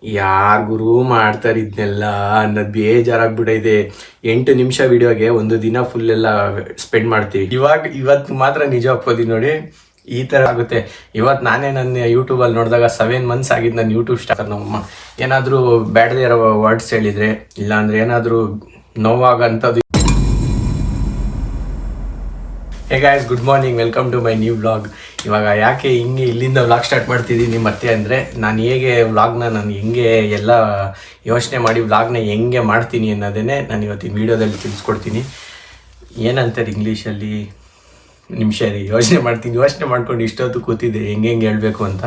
ಯಾರ್ ಗುರು ಮಾಡ್ತಾರೆ ಇದನ್ನೆಲ್ಲ ಅನ್ನೋದು ಬೇಜಾರಾಗ್ಬಿಟ್ಟೈತೆ. 8 ನಿಮಿಷ ವಿಡಿಯೋಗೆ ಒಂದು ದಿನ ಫುಲ್ ಎಲ್ಲ ಸ್ಪೆಂಡ್ ಮಾಡ್ತೀವಿ. ಇವತ್ತು ಮಾತ್ರ ನಿಜ ಒಪ್ಪೋದಿ ನೋಡಿ, ಈ ಥರ ಆಗುತ್ತೆ. ಇವತ್ತು ನಾನೇ ನನ್ನ ಯೂಟ್ಯೂಬಲ್ಲಿ ನೋಡಿದಾಗ 7 months ಆಗಿದ್ದು ನನ್ನ ಯೂಟ್ಯೂಬ್ ಸ್ಟಾರ್ಟ್. ನಮ್ಮಮ್ಮ ಏನಾದರೂ ಬೇಡದೇ ಇರೋ ವರ್ಡ್ಸ್ ಹೇಳಿದರೆ, ಇಲ್ಲಾಂದರೆ ಏನಾದರೂ ನೋವಾಗಂಥದ್ದು. Hey guys, good morning, welcome to my new vlog. ಇವಾಗ ಯಾಕೆ ಹಿಂಗೆ ಇಲ್ಲಿಂದ ವ್ಲಾಗ್ ಸ್ಟಾರ್ಟ್ ಮಾಡ್ತಿದ್ದೀನಿ ಮತ್ತೆ ಅಂದರೆ, ನಾನು ಹೇಗೆ ವ್ಲಾಗ್ನ ನಾನು ಹೆಂಗೆ ಎಲ್ಲ ಯೋಚನೆ ಮಾಡಿ ವ್ಲಾಗ್ನ ಹೆಂಗೆ ಮಾಡ್ತೀನಿ ಅನ್ನೋದೇ ನಾನು ಇವತ್ತಿನ ವೀಡಿಯೋದಲ್ಲಿ ತಿಳಿಸ್ಕೊಡ್ತೀನಿ. ಏನಂತಾರೆ ಇಂಗ್ಲೀಷಲ್ಲಿ, ನಿಮಿಷ ಯೋಚನೆ ಮಾಡ್ಕೊಂಡು ಇಷ್ಟೊತ್ತು ಕೂತಿದ್ದೆ ಹೆಂಗೆ ಹೇಳಬೇಕು ಅಂತ.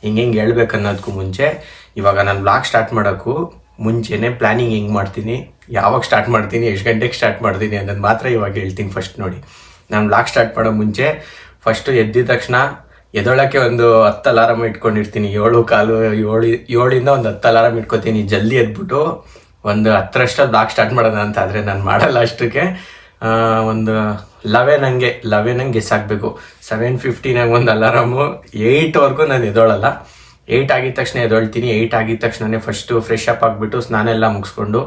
ಹೆಂಗೆ ಹೇಳ್ಬೇಕು ಅನ್ನೋದಕ್ಕೂ ಮುಂಚೆ, ಇವಾಗ ನಾನು ವ್ಲಾಗ್ ಸ್ಟಾರ್ಟ್ ಮಾಡೋಕ್ಕೂ ಮುಂಚೆನೇ ಪ್ಲ್ಯಾನಿಂಗ್ ಹೆಂಗೆ ಮಾಡ್ತೀನಿ, ಯಾವಾಗ ಸ್ಟಾರ್ಟ್ ಮಾಡ್ತೀನಿ, ಎಷ್ಟು ಗಂಟೆಗೆ ಸ್ಟಾರ್ಟ್ ಮಾಡ್ತೀನಿ ಅನ್ನೋದು ಮಾತ್ರ ಇವಾಗ ಹೇಳ್ತೀನಿ. ಫಸ್ಟ್ ನೋಡಿ, ನಾನು ವ್ಲಾಗ್ ಸ್ಟಾರ್ಟ್ ಮಾಡೋ ಮುಂಚೆ ಫಸ್ಟು ಎದ್ದಿದ ತಕ್ಷಣ ಎದೊಳಕ್ಕೆ ಒಂದು 10 ಅಲಾರಾಮ್ ಇಟ್ಕೊಂಡಿರ್ತೀನಿ. 7:15 ಒಂದು 10 ಅಲಾರಾಮ್ ಇಟ್ಕೊತೀನಿ. ಜಲ್ದಿ ಎದ್ಬಿಟ್ಟು ಒಂದು 10 ವ್ಲಾಗ್ ಸ್ಟಾರ್ಟ್ ಮಾಡೋಣ ಅಂತ. ಆದರೆ ನಾನು ಮಾಡಲ್ಲ ಅಷ್ಟಕ್ಕೆ. ಒಂದು 11 ಗೆಸ್ ಆಗಬೇಕು. 7:15 ಒಂದು ಅಲಾರಾಮು. 8ವರೆಗೂ ನಾನು ಎದೊಳಲ್ಲ. 8 ಆಗಿದ ತಕ್ಷಣ ಎದೊಳ್ತೀನಿ. 8 ಆಗಿದ ತಕ್ಷಣವೇ ಫಸ್ಟು ಫ್ರೆಶ್ ಅಪ್ ಆಗಿಬಿಟ್ಟು ಸ್ನಾನ ಎಲ್ಲ ಮುಗಿಸ್ಕೊಂಡು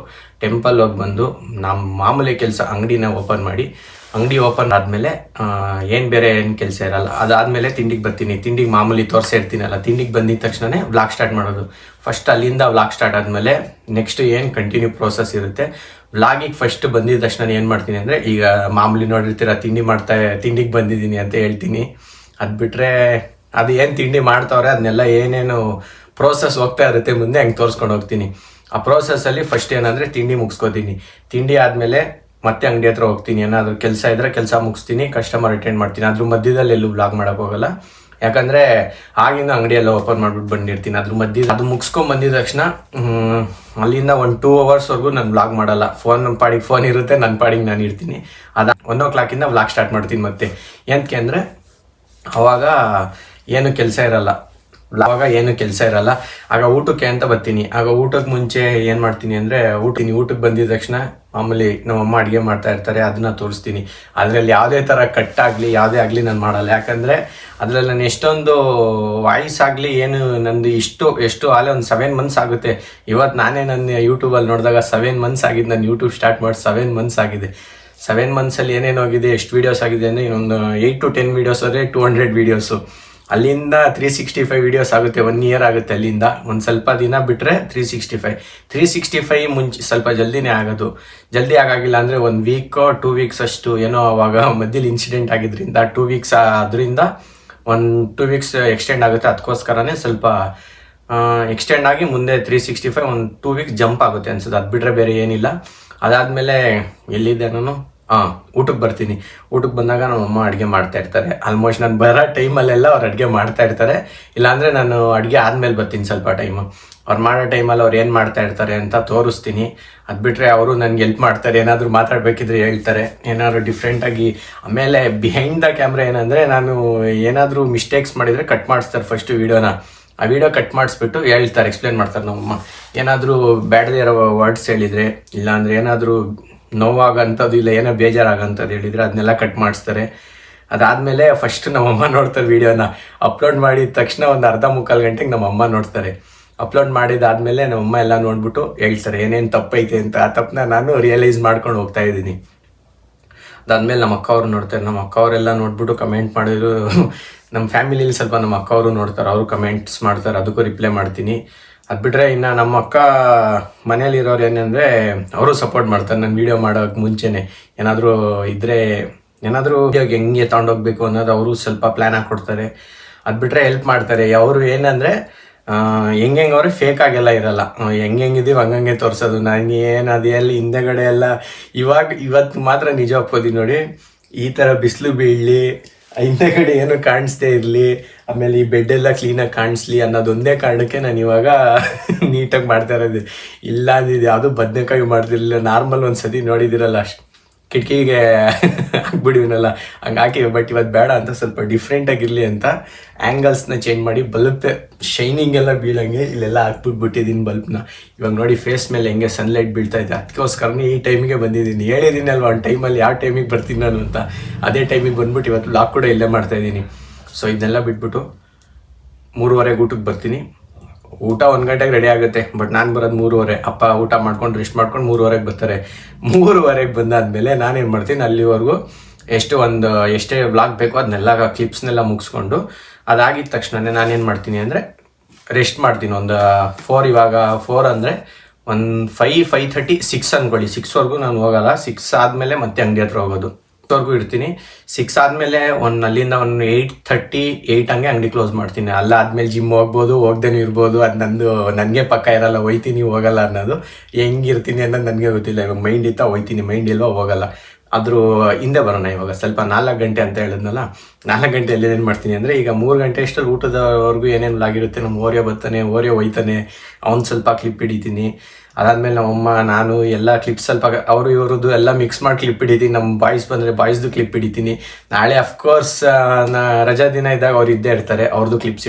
ಟೆಂಪಲ್ ಹೋಗಿ ಬಂದು ನಮ್ಮ ಮಾಮೂಲಿ ಕೆಲಸ ಅಂಗಡಿನ ಅಂಗಡಿ ಓಪನ್ ಆದಮೇಲೆ ಏನು ಕೆಲಸ ಇರಲ್ಲ. ಅದಾದಮೇಲೆ ತಿಂಡಿಗೆ ಬರ್ತೀನಿ. ತಿಂಡಿಗೆ ಮಾಮೂಲಿ ತೋರಿಸಿರ್ತೀನಲ್ಲ, ತಿಂಡಿಗೆ ಬಂದಿದ ತಕ್ಷಣವೇ ವ್ಲಾಗ್ ಸ್ಟಾರ್ಟ್ ಮಾಡೋದು. ಫಸ್ಟ್ ಅಲ್ಲಿಂದ ವ್ಲಾಗ್ ಸ್ಟಾರ್ಟ್ ಆದಮೇಲೆ ನೆಕ್ಸ್ಟ್ ಏನು ಕಂಟಿನ್ಯೂ ಪ್ರೋಸೆಸ್ ಇರುತ್ತೆ. ವ್ಲಾಗಿಗೆ ಫಸ್ಟ್ ಬಂದಿದ ತಕ್ಷಣ ಏನು ಮಾಡ್ತೀನಿ ಅಂದರೆ, ಈಗ ಮಾಮೂಲಿ ನೋಡಿರ್ತೀರ ತಿಂಡಿಗೆ ಬಂದಿದ್ದೀನಿ ಅಂತ ಹೇಳ್ತೀನಿ. ಅದು ಬಿಟ್ಟರೆ ಅದು ಏನು ತಿಂಡಿ ಮಾಡ್ತಾವ್ರೆ ಅದನ್ನೆಲ್ಲ ಏನೇನು ಪ್ರೋಸೆಸ್ ಹೋಗ್ತಾ ಇರುತ್ತೆ ಮುಂದೆ ಹಂಗೆ ತೋರಿಸ್ಕೊಂಡು ಹೋಗ್ತೀನಿ. ಆ ಪ್ರೋಸೆಸ್ಸಲ್ಲಿ ಫಸ್ಟ್ ಏನಂದರೆ ತಿಂಡಿ ಮುಗಿಸ್ಕೋತೀನಿ. ತಿಂಡಿ ಆದಮೇಲೆ ಮತ್ತೆ ಅಂಗಡಿ ಹತ್ರ ಹೋಗ್ತೀನಿ. ಏನಾದರೂ ಕೆಲಸ ಇದ್ದರೆ ಕೆಲಸ ಮುಗಿಸ್ತೀನಿ, ಕಸ್ಟಮರ್ ಅಟೆಂಡ್ ಮಾಡ್ತೀನಿ. ಅದ್ರ ಮಧ್ಯದಲ್ಲಿ ಎಲ್ಲೂ ವ್ಲಾಗ್ ಮಾಡೋಕೆ ಹೋಗಲ್ಲ, ಯಾಕಂದರೆ ಆಗಿಂದ ಅಂಗಡಿಯೆಲ್ಲ ಓಪನ್ ಮಾಡಿಬಿಟ್ಟು ಬಂದಿರ್ತೀನಿ. ಅದು ಮುಗಿಸ್ಕೊಂಡು ಬಂದಿದ ತಕ್ಷಣ ಅಲ್ಲಿಂದ 1-2 hours ನಾನು ವ್ಲಾಗ್ ಮಾಡಲ್ಲ. ನಮ್ಮ ಪಾಡಿಗೆ ಫೋನ್ ಇರುತ್ತೆ, ನನ್ನ ಪಾಡಿಗೆ ನಾನು ಇರ್ತೀನಿ. 1 o'clock ವ್ಲಾಗ್ ಸ್ಟಾರ್ಟ್ ಮಾಡ್ತೀನಿ. ಮತ್ತೆ ಏನಕ್ಕೆ ಅಂದರೆ ಅವಾಗ ಏನು ಕೆಲಸ ಇರಲ್ಲ. ಆಗ ಊಟಕ್ಕೆ ಅಂತ ಬರ್ತೀನಿ. ಆಗ ಊಟಕ್ಕೆ ಮುಂಚೆ ಏನು ಮಾಡ್ತೀನಿ ಅಂದರೆ, ಊಟಕ್ಕೆ ಬಂದಿದ ತಕ್ಷಣ ಮಾಮೂಲಿ ನಮ್ಮಮ್ಮ ಅಡುಗೆ ಮಾಡ್ತಾ ಇರ್ತಾರೆ, ಅದನ್ನ ತೋರಿಸ್ತೀನಿ. ಅದರಲ್ಲಿ ಯಾವುದೇ ಥರ ಕಟ್ಟಾಗಲಿ ಯಾವುದೇ ಆಗಲಿ ನಾನು ಮಾಡಲ್ಲ. ಯಾಕಂದರೆ ಅದರಲ್ಲಿ ನಾನು ಎಷ್ಟೊಂದು ವಾಯ್ಸ್ ಆಗಲಿ ಏನು ನಂದು ಎಷ್ಟು ಆಲೇ ಒಂದು 7 months ಆಗುತ್ತೆ. ಇವತ್ತು ನಾನೇ ನನ್ನ ಯೂಟ್ಯೂಬಲ್ಲಿ ನೋಡಿದಾಗ 7 months ಆಗಿದ್ದು. ನನ್ನ ಯೂಟ್ಯೂಬ್ ಸ್ಟಾರ್ಟ್ ಮಾಡಿ 7 months ಆಗಿದೆ. 7 monthsಲ್ಲಿ ಏನೇನು ಹೋಗಿದೆ, ಎಷ್ಟು ವೀಡಿಯೋಸ್ ಆಗಿದೆ ಅಂದರೆ, ಇನ್ನೊಂದು 8 to 10 ವೀಡಿಯೋಸ್ ಆದರೆ 200 ವೀಡಿಯೋಸು. ಅಲ್ಲಿಂದ 365 ವೀಡಿಯೋಸ್ ಆಗುತ್ತೆ. 1 year ಆಗುತ್ತೆ. ಅಲ್ಲಿಂದ ಒಂದು ಸ್ವಲ್ಪ ದಿನ ಬಿಟ್ಟರೆ 365 ಮುಂಚೆ ಸ್ವಲ್ಪ ಜಲ್ದಿನೇ ಆಗೋದು. ಜಲ್ದಿ ಆಗಾಗಿಲ್ಲ ಅಂದರೆ 1 week 2 weeks ಅಷ್ಟು ಏನೋ. ಅವಾಗ ಮಧ್ಯದಲ್ಲಿ ಇನ್ಸಿಡೆಂಟ್ ಆಗಿದ್ದರಿಂದ 2 weeks ಅದರಿಂದ 2 weeks ಎಕ್ಸ್ಟೆಂಡ್ ಆಗುತ್ತೆ. ಅದಕ್ಕೋಸ್ಕರನೇ ಸ್ವಲ್ಪ ಎಕ್ಸ್ಟೆಂಡ್ ಆಗಿ ಮುಂದೆ 365 ಒಂದು 2 weeks ಜಂಪ್ ಆಗುತ್ತೆ ಅನ್ಸುತ್ತೆ. ಅದು ಬಿಟ್ಟರೆ ಬೇರೆ ಏನಿಲ್ಲ. ಅದಾದಮೇಲೆ ಎಲ್ಲಿದ್ದೆ ನಾನು, ಊಟಕ್ಕೆ ಬರ್ತೀನಿ. ಊಟಕ್ಕೆ ಬಂದಾಗ ನಮ್ಮಮ್ಮ ಅಡುಗೆ ಮಾಡ್ತಾ ಇರ್ತಾರೆ. ಆಲ್ಮೋಸ್ಟ್ ನಾನು ಬರೋ ಟೈಮಲ್ಲೆಲ್ಲ ಅವ್ರು ಅಡುಗೆ ಮಾಡ್ತಾ ಇರ್ತಾರೆ. ಇಲ್ಲಾಂದರೆ ನಾನು ಅಡುಗೆ ಆದಮೇಲೆ ಬರ್ತೀನಿ ಸ್ವಲ್ಪ ಟೈಮು. ಅವ್ರು ಮಾಡೋ ಟೈಮಲ್ಲಿ ಅವ್ರು ಏನು ಮಾಡ್ತಾ ಇರ್ತಾರೆ ಅಂತ ತೋರಿಸ್ತೀನಿ. ಅದು ಬಿಟ್ಟರೆ ಅವರು ನನಗೆ ಹೆಲ್ಪ್ ಮಾಡ್ತಾರೆ. ಏನಾದರೂ ಮಾತಾಡಬೇಕಿದ್ರೆ ಹೇಳ್ತಾರೆ, ಏನಾದರೂ ಡಿಫ್ರೆಂಟಾಗಿ. ಆಮೇಲೆ ಬಿಹೈಂಡ್ ದ ಕ್ಯಾಮ್ರಾ ಏನಂದರೆ, ನಾನು ಏನಾದರೂ ಮಿಸ್ಟೇಕ್ಸ್ ಮಾಡಿದರೆ ಕಟ್ ಮಾಡಿಸ್ತಾರೆ ಫಸ್ಟು ವೀಡಿಯೋನ. ಆ ವಿಡಿಯೋ ಕಟ್ ಮಾಡಿಸ್ಬಿಟ್ಟು ಹೇಳ್ತಾರೆ, ಎಕ್ಸ್ಪ್ಲೇನ್ ಮಾಡ್ತಾರೆ ನಮ್ಮಮ್ಮ. ಏನಾದರೂ ಬೇಡದೇ ಇರೋ ವರ್ಡ್ಸ್ ಹೇಳಿದರೆ, ಇಲ್ಲಾಂದರೆ ಏನಾದರೂ ನೋವಾಗಂಥದ್ದು ಇಲ್ಲ ಏನೋ ಬೇಜಾರಾಗಂಥದ್ದು ಹೇಳಿದರೆ ಅದನ್ನೆಲ್ಲ ಕಟ್ ಮಾಡಿಸ್ತಾರೆ. ಅದಾದಮೇಲೆ ಫಸ್ಟ್ ನಮ್ಮಮ್ಮ ನೋಡ್ತಾರೆ ವೀಡಿಯೋನ. ಅಪ್ಲೋಡ್ ಮಾಡಿದ ತಕ್ಷಣ ಒಂದು 1/2-3/4 ಗಂಟೆಗೆ ನಮ್ಮಮ್ಮ ನೋಡ್ತಾರೆ. ಅಪ್ಲೋಡ್ ಮಾಡಿದಾದಮೇಲೆ ನಮ್ಮಮ್ಮ ಎಲ್ಲ ನೋಡ್ಬಿಟ್ಟು ಹೇಳ್ತಾರೆ ಏನೇನು ತಪ್ಪೈತೆ ಅಂತ. ಆ ತಪ್ಪನ್ನ ನಾನು ರಿಯಲೈಸ್ ಮಾಡ್ಕೊಂಡು ಹೋಗ್ತಾ ಇದ್ದೀನಿ. ಅದಾದಮೇಲೆ ನಮ್ಮ ಅಕ್ಕ ಅವರು ನೋಡ್ತಾರೆ. ನಮ್ಮ ಅಕ್ಕ ಅವರೆಲ್ಲ ನೋಡ್ಬಿಟ್ಟು ಕಮೆಂಟ್ ಮಾಡಿದ್ರು. ನಮ್ಮ ಫ್ಯಾಮಿಲಿಯಲ್ಲಿ ಸ್ವಲ್ಪ ನಮ್ಮ ಅಕ್ಕ ಅವರು ನೋಡ್ತಾರೆ, ಅವರು ಕಮೆಂಟ್ಸ್ ಮಾಡ್ತಾರೆ, ಅದಕ್ಕೂ ರಿಪ್ಲೈ ಮಾಡ್ತೀನಿ. ಅದು ಬಿಟ್ಟರೆ ಇನ್ನು ನಮ್ಮ ಅಕ್ಕ ಮನೇಲಿರೋರು ಏನಂದರೆ, ಅವರು ಸಪೋರ್ಟ್ ಮಾಡ್ತಾರೆ. ನಾನು ವೀಡಿಯೋ ಮಾಡೋಕ್ಕೆ ಮುಂಚೆನೇ ಏನಾದರೂ ಇದ್ದರೆ, ಏನಾದರೂ ವೀಡಿಯೋಗೆ ಹೆಂಗೆ ತೊಗೊಂಡೋಗ್ಬೇಕು ಅನ್ನೋದು ಅವರು ಸ್ವಲ್ಪ ಪ್ಲ್ಯಾನ್ ಹಾಕ್ಕೊಡ್ತಾರೆ. ಅದು ಬಿಟ್ಟರೆ ಹೆಲ್ಪ್ ಮಾಡ್ತಾರೆ. ಅವರು ಏನಂದರೆ ಹೆಂಗೆ ಅವ್ರೆ ಫೇಕ್ ಆಗೆಲ್ಲ ಇರಲ್ಲ, ಹೆಂಗಿದ್ದೀವಿ ಹಂಗಂಗೆ ತೋರಿಸೋದು. ನಾನು ಏನು ಅದೆಲ್ಲಿ ಹಿಂದೆಗಡೆ ಎಲ್ಲ ಇವತ್ತು ಮಾತ್ರ ನಿಜ ಒಪ್ಪೋದಿ ನೋಡಿ, ಈ ಥರ ಬಿಸಿಲು ಬೀಳಲಿ, ಹಿಂದೆಗಡೆ ಏನು ಕಾಣಿಸ್ತೇ ಇರಲಿ, ಆಮೇಲೆ ಈ ಬೆಡ್ಡೆಲ್ಲ ಕ್ಲೀನಾಗಿ ಕಾಣಿಸ್ಲಿ ಅನ್ನೋದೊಂದೇ ಕಾರಣಕ್ಕೆ ನಾನು ಇವಾಗ ನೀಟಾಗಿ ಮಾಡ್ತಾ ಇರೋದು. ಇಲ್ಲ ಅಂದಿದ್ದು ಯಾವುದೂ ಬದನೆಕಾಯಿ ಮಾಡ್ತಿರಲಿಲ್ಲ. ನಾರ್ಮಲ್ ಒಂದು ಸತಿ ನೋಡಿದಿರಲ್ಲ, ಅಷ್ಟು ಕಿಟಕಿಗೆ ಹಾಕ್ಬಿಡಿವನಲ್ಲ ಹಂಗೆ ಹಾಕಿವಿ. ಬಟ್ ಇವತ್ತು ಬೇಡ ಅಂತ ಸ್ವಲ್ಪ ಡಿಫ್ರೆಂಟಾಗಿರಲಿ ಅಂತ ಆ್ಯಂಗಲ್ಸ್ನ ಚೇಂಜ್ ಮಾಡಿ ಬಲ್ಪ್ ಶೈನಿಂಗ್ ಎಲ್ಲ ಬೀಳಂಗೆ ಇಲ್ಲೆಲ್ಲ ಹಾಕ್ಬಿಟ್ಟಿದ್ದೀನಿ ಬಲ್ಪ್ನ. ಇವಾಗ ನೋಡಿ ಫೇಸ್ ಮೇಲೆ ಹೆಂಗೆ ಸನ್ಲೈಟ್ ಬೀಳ್ತಾ ಇದೆ. ಅದಕ್ಕೋಸ್ಕರನೇ ಈ ಟೈಮಿಗೆ ಬಂದಿದ್ದೀನಿ. ಹೇಳಿದ್ದೀನಿ ಅಲ್ವಾ ಒಂದು ಟೈಮಲ್ಲಿ ಯಾವ ಟೈಮಿಗೆ ಬರ್ತೀನಿ ನಾನು ಅಂತ. ಅದೇ ಟೈಮಿಗೆ ಬಂದ್ಬಿಟ್ಟು ಇವತ್ತು ವ್ಲಾಗ್ ಕೂಡ ಇಲ್ಲೇ ಮಾಡ್ತಾಯಿದ್ದೀನಿ. ಸೊ ಇದನ್ನೆಲ್ಲ ಬಿಟ್ಬಿಟ್ಟು 3:30 ಊಟಕ್ಕೆ ಬರ್ತೀನಿ. ಊಟ 1 ಗಂಟೆಗೆ ರೆಡಿ ಆಗುತ್ತೆ. ಬಟ್ ನಾನು ಬರೋದು 3:30. ಅಪ್ಪ ಊಟ ಮಾಡ್ಕೊಂಡು ರೆಸ್ಟ್ ಮಾಡ್ಕೊಂಡು 3:30ಗೆ ಬರ್ತಾರೆ. 3:30ಗೆ ಬಂದಾದ್ಮೇಲೆ ನಾನೇನು ಮಾಡ್ತೀನಿ, ಅಲ್ಲಿವರೆಗೂ ಎಷ್ಟೇ ವ್ಲಾಗ್ ಬೇಕೋ ಅದನ್ನೆಲ್ಲ ಕ್ಲಿಪ್ಸ್ನೆಲ್ಲ ಮುಗಿಸ್ಕೊಂಡು ಅದಾಗಿದ್ದ ತಕ್ಷಣ ನಾನೇನು ಮಾಡ್ತೀನಿ ಅಂದರೆ ರೆಸ್ಟ್ ಮಾಡ್ತೀನಿ. ಒಂದು 4, ಇವಾಗ 4 ಅಂದರೆ ಒಂದು 5:30 6 ಅಂದ್ಕೊಳ್ಳಿ. 6ವರೆಗೂ ನಾನು ಹೋಗಲ್ಲ. 6 ಆದಮೇಲೆ ಮತ್ತೆ ಅಂಗಡಿ ಹತ್ರ ಹೋಗೋದು. 6ವರೆಗೂ ಇರ್ತೀನಿ. 6 ಆದಮೇಲೆ ಅಲ್ಲಿಂದ 8:30 8 ಹಂಗೆ ಅಂಗಡಿ ಕ್ಲೋಸ್ ಮಾಡ್ತೀನಿ. ಆದಮೇಲೆ ಜಿಮ್ ಹೋಗ್ಬೋದು, ಹೋಗ್ದೇನೂ ಇರ್ಬೋದು. ಅದು ನನಗೆ ಪಕ್ಕ ಇರಲ್ಲ, ಹೋಯ್ತೀನಿ ಹೋಗಲ್ಲ ಅನ್ನೋದು. ಹೆಂಗಿರ್ತೀನಿ ಅನ್ನೋದು ನನಗೆ ಗೊತ್ತಿಲ್ಲ. ಇವಾಗ ಮೈಂಡ್ ಇತ್ತಾ ಹೋಯ್ತೀನಿ, ಮೈಂಡ್ ಇಲ್ವಾ ಹೋಗಲ್ಲ. ಆದರೂ ಹಿಂದೆ ಬರೋಣ. ಇವಾಗ ಸ್ವಲ್ಪ 4 ಗಂಟೆ ಅಂತ ಹೇಳಿದ್ನಲ್ಲ, 4 ಗಂಟೆಯಲ್ಲಿ ಏನೇನು ಮಾಡ್ತೀನಿ ಅಂದರೆ, ಈಗ 3 ಗಂಟೆ ಅಷ್ಟರಲ್ಲಿ ಊಟದವರೆಗೂ ಏನೇನು ಆಗಿರುತ್ತೆ. ನಮ್ಮ ಓರಿಯೋ ಬರ್ತಾನೆ, ಓರಿಯೋ ಹೋಯ್ತಾನೆ, ಅವ್ನು ಸ್ವಲ್ಪ ಕ್ಲಿಪ್ ಹಿಡಿತೀನಿ. ಅದಾದಮೇಲೆ ನಮ್ಮಮ್ಮ ನಾನು ಎಲ್ಲ ಕ್ಲಿಪ್ ಸ್ವಲ್ಪ ಅವರು ಇವ್ರದ್ದು ಎಲ್ಲ ಮಿಕ್ಸ್ ಮಾಡಿ ಕ್ಲಿಪ್ ಹಿಡಿತೀನಿ. ನಮ್ಮ ಬಾಯ್ಸ್ ಬಂದರೆ ಬಾಯ್ಸ್ದು ಕ್ಲಿಪ್ ಹಿಡಿತೀನಿ. ನಾಳೆ ಅಫ್ಕೋರ್ಸ್ ರಜಾ ದಿನ ಇದ್ದಾಗ ಅವ್ರು ಇದ್ದೇ ಇರ್ತಾರೆ, ಅವ್ರದ್ದು ಕ್ಲಿಪ್ಸ್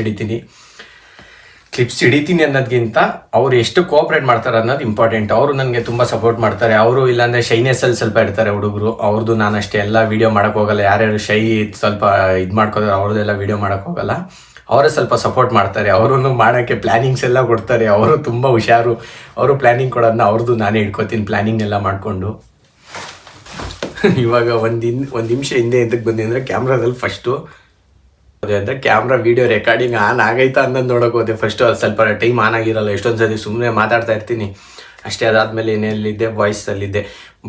ಹಿಡಿತೀನಿ ಅನ್ನೋದಕ್ಕಿಂತ ಅವ್ರು ಎಷ್ಟು ಕೋಆಪ್ರೇಟ್ ಮಾಡ್ತಾರೆ ಅನ್ನೋದು ಇಂಪಾರ್ಟೆಂಟ್. ಅವರು ನನಗೆ ತುಂಬ ಸಪೋರ್ಟ್ ಮಾಡ್ತಾರೆ. ಅವರು ಇಲ್ಲಾಂದರೆ ಶೈನೆಸ್ಸಲ್ಲಿ ಸ್ವಲ್ಪ ಇರ್ತಾರೆ ಹುಡುಗರು. ಅವ್ರದ್ದು ನಾನು ಅಷ್ಟೇ ಎಲ್ಲ ವೀಡಿಯೋ ಮಾಡೋಕ್ಕೆ ಹೋಗಲ್ಲ. ಯಾರ್ಯಾರು ಶೈ ಸ್ವಲ್ಪ ಇದು ಮಾಡ್ಕೋತಾರೆ ಅವ್ರದ್ದೆಲ್ಲ ವೀಡಿಯೋ ಮಾಡೋಕ್ಕೆ ಹೋಗಲ್ಲ. ಅವರೇ ಸ್ವಲ್ಪ ಸಪೋರ್ಟ್ ಮಾಡ್ತಾರೆ. ಅವರು ಮಾಡೋಕ್ಕೆ ಪ್ಲ್ಯಾನಿಂಗ್ಸ್ ಎಲ್ಲ ಕೊಡ್ತಾರೆ. ಅವರು ತುಂಬ ಹುಷಾರು. ಅವರು ಪ್ಲ್ಯಾನಿಂಗ್ ಕೊಡೋದನ್ನ ಅವ್ರದ್ದು ನಾನೇ ಇಟ್ಕೋತೀನಿ, ಪ್ಲ್ಯಾನಿಂಗ್ ಎಲ್ಲ ಮಾಡಿಕೊಂಡು. ಇವಾಗ ಒಂದು ನಿಮಿಷ ಹಿಂದೆ ಎಂತಕ್ಕೆ ಬಂದಿ ಅಂದರೆ, ಕ್ಯಾಮ್ರಾದಲ್ಲಿ ಫಸ್ಟು ಅಂದರೆ ಕ್ಯಾಮ್ರಾ ವೀಡಿಯೋ ರೆಕಾರ್ಡಿಂಗ್ ಆನ್ ಆಗೈತಾ ಅನ್ನೋದು ನೋಡೋಕೆ ಹೋದೆ. ಫಸ್ಟು ಅದು ಸ್ವಲ್ಪ ಟೈಮ್ ಆನ್ ಆಗಿರಲ್ಲ. ಎಷ್ಟೊಂದು ಸತಿ ಸುಮ್ಮನೆ ಮಾತಾಡ್ತಾ ಇರ್ತೀನಿ ಅಷ್ಟೇ. ಅದಾದಮೇಲೆ ಏನೆಲ್ಲಿದ್ದೆ, ಬಾಯ್ಸಲ್ಲಿದ್ದೆ.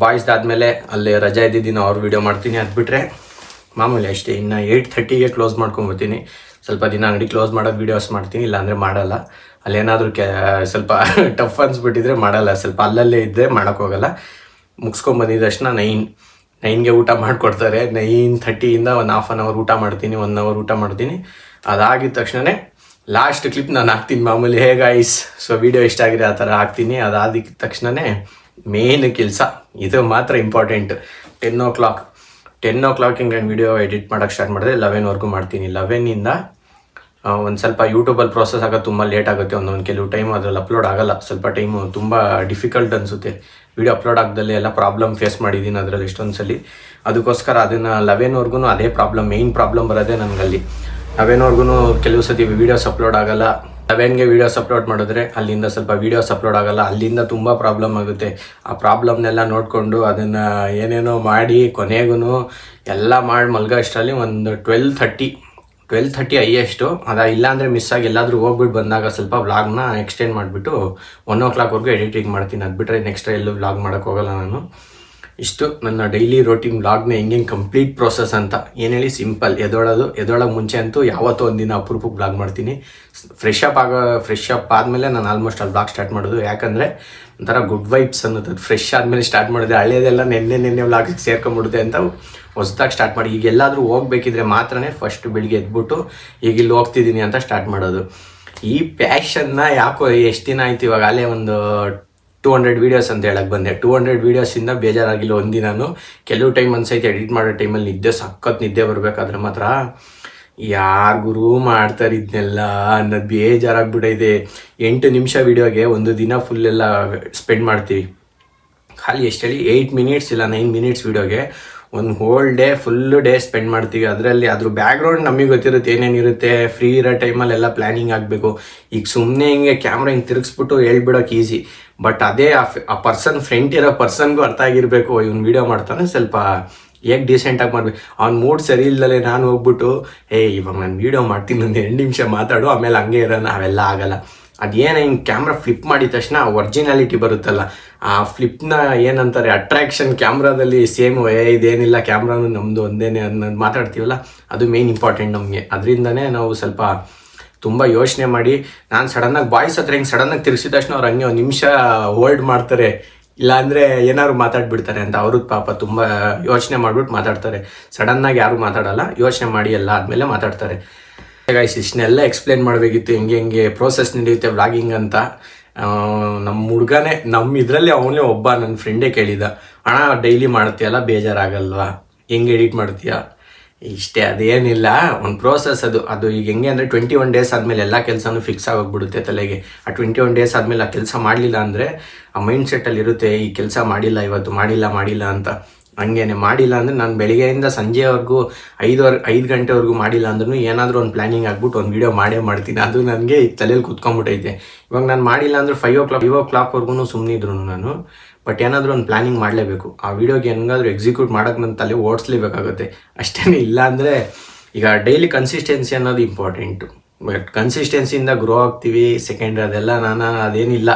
ಬಾಯ್ಸ್ದಾದಮೇಲೆ ಅಲ್ಲಿ ರಜಾ ಇದ್ದಿದ್ದೀನಿ, ಅವ್ರು ವೀಡಿಯೋ ಮಾಡ್ತೀನಿ. ಅದು ಬಿಟ್ಟರೆ ಮಾಮೂಲಿ ಅಷ್ಟೇ. ಇನ್ನು 8:30ಗೆ ಕ್ಲೋಸ್ ಮಾಡ್ಕೊಂಡ್ಬರ್ತೀನಿ. ಸ್ವಲ್ಪ ದಿನ ಅಂಗಡಿ ಕ್ಲೋಸ್ ಮಾಡೋದು ವೀಡಿಯೋಸ್ ಮಾಡ್ತೀನಿ, ಇಲ್ಲಾಂದರೆ ಮಾಡಲ್ಲ. ಅಲ್ಲೇನಾದರೂ ಸ್ವಲ್ಪ ಟಫ್ ಅನ್ಸ್ಬಿಟ್ಟಿದ್ರೆ ಮಾಡಲ್ಲ. ಸ್ವಲ್ಪ ಅಲ್ಲಲ್ಲೇ ಇದ್ದರೆ ಮಾಡೋಕ್ಕೋಗಲ್ಲ. ಮುಗಿಸ್ಕೊಂಬಂದಿದ ತಕ್ಷಣ 9ಗೆ ಊಟ ಮಾಡಿಕೊಡ್ತಾರೆ. 9:30ಇಂದ ಒಂದು ಹಾಫ್ ಆನ್ ಅವರ್ ಊಟ ಮಾಡ್ತೀನಿ, 1 ಅವರ್ ಊಟ ಮಾಡ್ತೀನಿ. ಅದಾಗಿದ ತಕ್ಷಣ ಲಾಸ್ಟ್ ಕ್ಲಿಪ್ ನಾನು ಹಾಕ್ತೀನಿ ಮಾಮೂಲಿ, ಹೇ ಗೈಸ್. ಸೊ ವೀಡಿಯೋ ಇಷ್ಟ ಆಗಿದೆ ಆ ಥರ ಹಾಕ್ತೀನಿ. ಅದಾದ ತಕ್ಷಣ ಮೇನ್ ಕೆಲಸ ಇದು ಮಾತ್ರ ಇಂಪಾರ್ಟೆಂಟ್. 10 o'clock ಹಿಂಗೆ ವೀಡಿಯೋ ಎಡಿಟ್ ಮಾಡೋಕ್ಕೆ ಸ್ಟಾರ್ಟ್ ಮಾಡಿದ್ರೆ 11ವರೆಗೂ ಮಾಡ್ತೀನಿ. 11ಇಂದ ಒಂದು ಸ್ವಲ್ಪ ಯೂಟ್ಯೂಬಲ್ಲಿ ಪ್ರೋಸೆಸ್ ಆಗೋದು ತುಂಬ ಲೇಟ್ ಆಗುತ್ತೆ. ಕೆಲವು ಟೈಮ್ ಅದ್ರಲ್ಲಿ ಅಪ್ಲೋಡ್ ಆಗೋಲ್ಲ. ಸ್ವಲ್ಪ ಟೈಮು ತುಂಬ ಡಿಫಿಕಲ್ಟ್ ಅನಿಸುತ್ತೆ. ವೀಡಿಯೋ ಅಪ್ಲೋಡ್ ಆಗದಲ್ಲೇ ಎಲ್ಲ ಪ್ರಾಬ್ಲಮ್ ಫೇಸ್ ಮಾಡಿದ್ದೀನಿ ಅದರಲ್ಲಿ ಎಷ್ಟೊಂದು ಸಲ. ಅದಕ್ಕೋಸ್ಕರ ಅದನ್ನು 11ವರೆಗೂ ಅದೇ ಮೇಯ್ನ್ ಪ್ರಾಬ್ಲಮ್ ಬರೋದೇ ನನಗಲ್ಲಿ. 11ವರೆಗೂ ಕೆಲವು ಸತಿ ವೀಡಿಯೋಸ್ ಅಪ್ಲೋಡ್ ಆಗೋಲ್ಲ. 11ಗೆ ವೀಡಿಯೋಸ್ ಅಪ್ಲೋಡ್ ಮಾಡಿದ್ರೆ ಅಲ್ಲಿಂದ ಸ್ವಲ್ಪ ವೀಡಿಯೋಸ್ ಅಪ್ಲೋಡ್ ಆಗೋಲ್ಲ. ಅಲ್ಲಿಂದ ತುಂಬ ಪ್ರಾಬ್ಲಮ್ ಆಗುತ್ತೆ. ಆ ಪ್ರಾಬ್ಲಮ್ನೆಲ್ಲ ನೋಡಿಕೊಂಡು ಅದನ್ನು ಏನೇನೋ ಮಾಡಿ ಕೊನೆಗೂ ಎಲ್ಲ ಮಾಡಿ ಮಲ್ಗೋ ಅಷ್ಟರಲ್ಲಿ ಒಂದು 12:30 ಹೈಯೆಸ್ಟು. ಇಲ್ಲಾಂದರೆ ಮಿಸ್ ಆಗಿ ಎಲ್ಲಾದರೂ ಹೋಗ್ಬಿಟ್ಟು ಬಂದಾಗ ಸ್ವಲ್ಪ ವ್ಲಾಗ್ನ ಎಕ್ಸ್ಟೆಂಡ್ ಮಾಡಿಬಿಟ್ಟು 1 o'clockವರೆಗೂ ಎಡಿಟಿಂಗ್ ಮಾಡ್ತೀನಿ. ಅದು ಬಿಟ್ಟರೆ ನೆಕ್ಸ್ಟ್ ಎಲ್ಲೂ ವ್ಲಾಗ್ ಮಾಡೋಕ್ಕೆ ಹೋಗಲ್ಲ ನಾನು. ಇಷ್ಟು ನನ್ನ ಡೈಲಿ ರೋಟೀನ್ ವ್ಲಾಗ್ನ ಹೆಂಗೆ ಕಂಪ್ಲೀಟ್ ಪ್ರೋಸೆಸ್ ಅಂತ ಏನು ಹೇಳಿ, ಸಿಂಪಲ್. ಎದೊಳಗೆ ಮುಂಚೆ ಅಂತೂ ಯಾವತ್ತೂ ಒಂದಿನ ಅಪರೂಪಕ್ಕೆ ವ್ಲಾಗ್ ಮಾಡ್ತೀನಿ. ಫ್ರೆಶ್ ಅಪ್ ಆದಮೇಲೆ ನಾನು ಆಲ್ಮೋಸ್ಟ್ ಅಲ್ಲಿ ವ್ಲಾಗ್ ಸ್ಟಾರ್ಟ್ ಮಾಡೋದು. ಯಾಕಂದರೆ ಒಂಥರ ಗುಡ್ ವೈಬ್ಸ್ ಅನ್ನೋದು. ಫ್ರೆಶ್ ಆದಮೇಲೆ ಸ್ಟಾರ್ಟ್ ಮಾಡಿದೆ. ಹಳೆಯದೆಲ್ಲ ನೆನ್ನೆ ವ್ಲಾಗಿಗೆ ಸೇರ್ಕೊಂಡ್ಬಿಡುತ್ತೆ ಅಂತ ಹೊಸದಾಗಿ ಸ್ಟಾರ್ಟ್ ಮಾಡಿ. ಈಗ ಎಲ್ಲಾದರೂ ಹೋಗ್ಬೇಕಿದ್ರೆ ಮಾತ್ರನೇ ಫಸ್ಟ್ ಬೆಳಿಗ್ಗೆ ಎದ್ಬಿಟ್ಟು ಈಗ ಇಲ್ಲಿ ಹೋಗ್ತಿದ್ದೀನಿ ಅಂತ ಸ್ಟಾರ್ಟ್ ಮಾಡೋದು. ಈ ಪ್ಯಾಷನ್ನ ಯಾಕೋ ಎಷ್ಟು ದಿನ ಆಯ್ತು, ಇವಾಗ ಅಲ್ಲೇ ಒಂದು 200 ವೀಡಿಯೋಸ್ ಅಂತ ಹೇಳಕ್ಕೆ ಬಂದೆ. 200 ವೀಡಿಯೋಸಿಂದ ಬೇಜಾರಾಗಿಲ್ಲ ಒಂದಿನಾನು. ಕೆಲವು ಟೈಮ್ ಅನ್ಸೈತೆ ಎಡಿಟ್ ಮಾಡೋ ಟೈಮಲ್ಲಿ ಸಖತ್ ನಿದ್ದೆ ಬರಬೇಕಾದ್ರೆ ಮಾತ್ರ ಯಾರಿಗೂ ಮಾಡ್ತಾರೆ ಇದನ್ನೆಲ್ಲ ಅನ್ನೋದು ಬೇಜಾರಾಗ್ಬಿಟ್ಟೈತೆ. 8 ನಿಮಿಷ ವೀಡಿಯೋಗೆ ಒಂದು ದಿನ ಫುಲ್ಲೆಲ್ಲ ಸ್ಪೆಂಡ್ ಮಾಡ್ತೀವಿ. ಖಾಲಿ ಎಷ್ಟು ಹೇಳಿ 8 ಮಿನಿಟ್ಸ್ ಇಲ್ಲ 9 ಮಿನಿಟ್ಸ್ ವೀಡಿಯೋಗೆ ಒಂದು whole day full day spend ಮಾಡ್ತೀವಿ. ಅದರಲ್ಲಿ ಅದ್ರ ಬ್ಯಾಕ್ಗ್ರೌಂಡ್ ನಮಗೆ ಗೊತ್ತಿರುತ್ತೆ ಏನೇನಿರುತ್ತೆ. ಫ್ರೀ ಇರೋ ಟೈಮಲ್ಲೆಲ್ಲ ಪ್ಲ್ಯಾನಿಂಗ್ ಆಗಬೇಕು. ಈಗ ಸುಮ್ಮನೆ ಹಿಂಗೆ ಕ್ಯಾಮ್ರಾ ಹಿಂಗೆ ತಿರುಗಿಸ್ಬಿಟ್ಟು ಹೇಳ್ಬಿಡೋಕೆ ಈಸಿ. ಬಟ್ ಅದೇ ಆ ಪರ್ಸನ್ ಫ್ರೆಂಟ್ ಇರೋ ಪರ್ಸನ್ಗೂ ಅರ್ಥ ಆಗಿರಬೇಕು, ಇವ್ನು ವೀಡಿಯೋ ಮಾಡ್ತಾನೆ ಸ್ವಲ್ಪ ಹೇಗೆ ಡೀಸೆಂಟಾಗಿ ಮಾಡಬೇಕು. ಅವ್ನ ಮೂಡ್ ಸರಿ ಇಲ್ಲದೆ ನಾನು ಹೋಗ್ಬಿಟ್ಟು ಇವಾಗ ನಾನು ವೀಡಿಯೋ ಮಾಡ್ತೀನಿ ಒಂದು 2 ನಿಮಿಷ ಮಾತಾಡು ಆಮೇಲೆ ಹಂಗೆ ಇರೋಣ, ಅವೆಲ್ಲ ಆಗಲ್ಲ. ಅದೇನು ಹಿಂಗೆ ಕ್ಯಾಮ್ರಾ ಫ್ಲಿಪ್ ಮಾಡಿದ ತಕ್ಷಣ ಒರ್ಜಿನಾಲಿಟಿ ಬರುತ್ತಲ್ಲ, ಆ ಫ್ಲಿಪ್ನ ಏನಂತಾರೆ ಅಟ್ರಾಕ್ಷನ್ ಕ್ಯಾಮ್ರಾದಲ್ಲಿ ಸೇಮ್ ಇದೇನಿಲ್ಲ ಕ್ಯಾಮ್ರಾನು ನಮ್ಮದು ಒಂದೇನೆ ಅನ್ನೋದು ಮಾತಾಡ್ತೀವಲ್ಲ, ಅದು ಮೇನ್ ಇಂಪಾರ್ಟೆಂಟ್ ನಮಗೆ. ಅದರಿಂದನೇ ನಾವು ಸ್ವಲ್ಪ ತುಂಬ ಯೋಚನೆ ಮಾಡಿ, ನಾನು ಸಡನ್ನಾಗಿ ಬಾಯ್ಸ್ ಹತ್ರ ಹಿಂಗೆ ಸಡನ್ನಾಗಿ ತಿರ್ಗಿಸಿದ ತಕ್ಷಣ ಅವ್ರು ಹಂಗೆ 1 ನಿಮಿಷ ಹೋಲ್ಡ್ ಮಾಡ್ತಾರೆ, ಇಲ್ಲಾಂದರೆ ಏನಾದ್ರು ಮಾತಾಡ್ಬಿಡ್ತಾರೆ ಅಂತ. ಅವ್ರದ್ದು ಪಾಪ ತುಂಬ ಯೋಚನೆ ಮಾಡಿಬಿಟ್ಟು ಮಾತಾಡ್ತಾರೆ. ಸಡನ್ನಾಗಿ ಯಾರು ಮಾತಾಡಲ್ಲ, ಯೋಚನೆ ಮಾಡಿ ಎಲ್ಲ ಆದಮೇಲೆ ಮಾತಾಡ್ತಾರೆ. ಗೈಸ್ ಇಷ್ಟನ್ನೆಲ್ಲ ಎಕ್ಸ್ಪ್ಲೇನ್ ಮಾಡಬೇಕಿತ್ತು ಹೆಂಗೆ ಪ್ರೋಸೆಸ್ ನಡೆಯುತ್ತೆ ವ್ಲಾಗಿಂಗ್ ಅಂತ. ನಮ್ಮ ಹುಡುಗನೇ ಇದರಲ್ಲಿ ಅವನೇ ಒಬ್ಬ ನನ್ನ ಫ್ರೆಂಡೇ ಕೇಳಿದ, ಅಣ್ಣ ಡೈಲಿ ಮಾಡ್ತೀಯಲ್ಲ ಬೇಜಾರಾಗಲ್ವಾ, ಹೆಂಗೆ ಎಡಿಟ್ ಮಾಡ್ತೀಯ? ಇಷ್ಟೇ, ಅದೇನಿಲ್ಲ, ಒಂದು ಪ್ರೋಸೆಸ್ ಅದು ಈಗ ಹೆಂಗೆ ಅಂದರೆ 21 ಡೇಸ್ ಆದಮೇಲೆ ಎಲ್ಲ ಕೆಲಸನೂ ಫಿಕ್ಸ್ ಆಗೋಗ್ಬಿಡುತ್ತೆ ತಲೆಗೆ. ಆ 21 ಡೇಸ್ ಆದಮೇಲೆ ಆ ಕೆಲಸ ಮಾಡಲಿಲ್ಲ ಅಂದರೆ ಆ ಮೈಂಡ್ ಸೆಟ್ಟಲ್ಲಿ ಇರುತ್ತೆ, ಈ ಕೆಲಸ ಮಾಡಿಲ್ಲ ಇವತ್ತು ಮಾಡಿಲ್ಲ ಅಂತ. ಹಂಗೇನೆ ಮಾಡಿಲ್ಲ ಅಂದರೆ ನಾನು ಬೆಳಿಗ್ಗೆಯಿಂದ ಸಂಜೆವರೆಗೂ 5 ಗಂಟೆವರೆಗೂ ಮಾಡಿಲ್ಲ ಅಂದ್ರೂ ಏನಾದರೂ ಒಂದು ಪ್ಲ್ಯಾನಿಂಗ್ ಆಗ್ಬಿಟ್ಟು ಒಂದು ವೀಡಿಯೋ ಮಾಡೇ ಮಾಡ್ತೀನಿ. ಅದು ನನಗೆ ತಲೆಯಲ್ಲಿ ಕುತ್ಕೊಂಡ್ಬಿಟ್ಟೈತೆ. ಇವಾಗ ನಾನು ಮಾಡಿಲ್ಲ ಅಂದರೆ 5 o'clockವರೆಗೂ ಸುಮ್ಮನಿದ್ರು ನಾನು. ಬಟ್ ಏನಾದರೂ ಒಂದು ಪ್ಲ್ಯಾನಿಂಗ್ ಮಾಡಲೇಬೇಕು. ಆ ವಿಡಿಯೋಗೆ ಹೆಂಗಾದ್ರೂ ಎಕ್ಸಿಕ್ಯೂಟ್ ಮಾಡೋಕ್ಕೆ ನನ್ನ ತಲೆ ಓಡಿಸ್ಲೇಬೇಕಾಗುತ್ತೆ ಅಷ್ಟೇ. ಇಲ್ಲ ಅಂದರೆ ಈಗ ಡೈಲಿ ಕನ್ಸಿಸ್ಟೆನ್ಸಿ ಅನ್ನೋದು ಇಂಪಾರ್ಟೆಂಟು. ಬಟ್ ಕನ್ಸಿಸ್ಟೆನ್ಸಿಯಿಂದ ಗ್ರೋ ಆಗ್ತೀವಿ. ಸೆಕೆಂಡ್ ಅದೆಲ್ಲ ಅದೇನಿಲ್ಲ,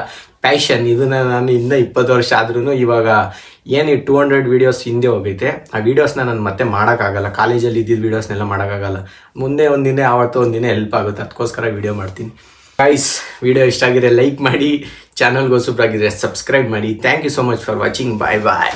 ಪ್ಯಾಷನ್. ಇದನ್ನು ನಾನು ಇಂದ 20 ವರ್ಷ ಆದ್ರೂ ಇವಾಗ ಏನು 200 ವೀಡಿಯೋಸ್ ಹಿಂದೆ ಹೋಗೈತೆ. ಆ ವೀಡಿಯೋಸ್ನ ನಾನು ಮತ್ತೆ ಮಾಡೋಕ್ಕಾಗಲ್ಲ. ಕಾಲೇಜಲ್ಲಿ ಇದ್ದಿದ್ದು ವೀಡಿಯೋಸ್ನೆಲ್ಲ ಮಾಡೋಕ್ಕಾಗಲ್ಲ. ಮುಂದೆ ಒಂದಿನ ಒಂದಿನ ಹೆಲ್ಪ್ ಆಗುತ್ತೆ, ಅದಕ್ಕೋಸ್ಕರ ವೀಡಿಯೋ ಮಾಡ್ತೀನಿ. ಗೈಸ್, ವಿಡಿಯೋ ಇಷ್ಟ ಆಗಿದೆ ಲೈಕ್ ಮಾಡಿ, ಚಾನಲ್ಗೆ ಹೊಸಬ್ರಾಗಿದ್ರೆ ಸಬ್ಸ್ಕ್ರೈಬ್ ಮಾಡಿ. Thank you so much for watching. Bye bye.